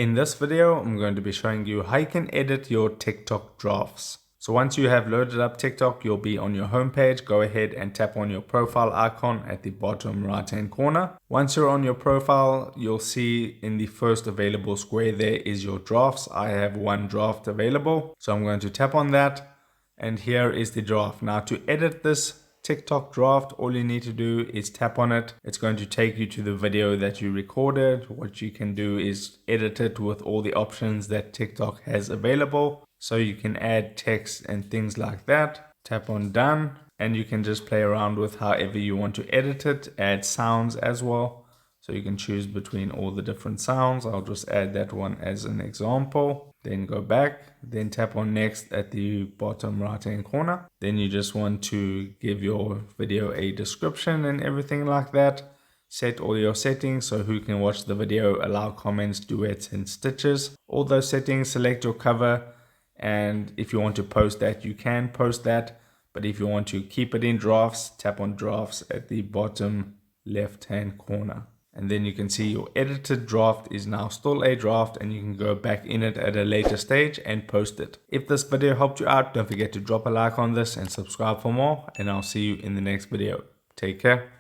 In this video, I'm going to be showing you how you can edit your TikTok drafts. So once you have loaded up TikTok, you'll be on your homepage. Go ahead and tap on your profile icon at the bottom right hand corner. Once you're on your profile, you'll see in the first available square there is your drafts. I have one draft available, so I'm going to tap on that. And here is the draft. Now to edit this TikTok draft, all you need to do is tap on it. It's going to take you to the video that you recorded. What you can do is edit it with all the options that TikTok has available. So you can add text and things like that. Tap on done and you can just play around with however you want to edit it. Add sounds as well. So you can choose between all the different sounds. I'll just add that one as an example. Then go back, then tap on next at the bottom right hand corner. Then you just want to give your video a description and everything like that. Set all your settings so who can watch the video, allow comments, duets and stitches. All those settings, select your cover, and if you want to post that, you can post that. But if you want to keep it in drafts, tap on drafts at the bottom left hand corner. And then you can see your edited draft is now still a draft and you can go back in it at a later stage and post it. If this video helped you out, don't forget to drop a like on this and subscribe for more, and I'll see you in the next video. Take care.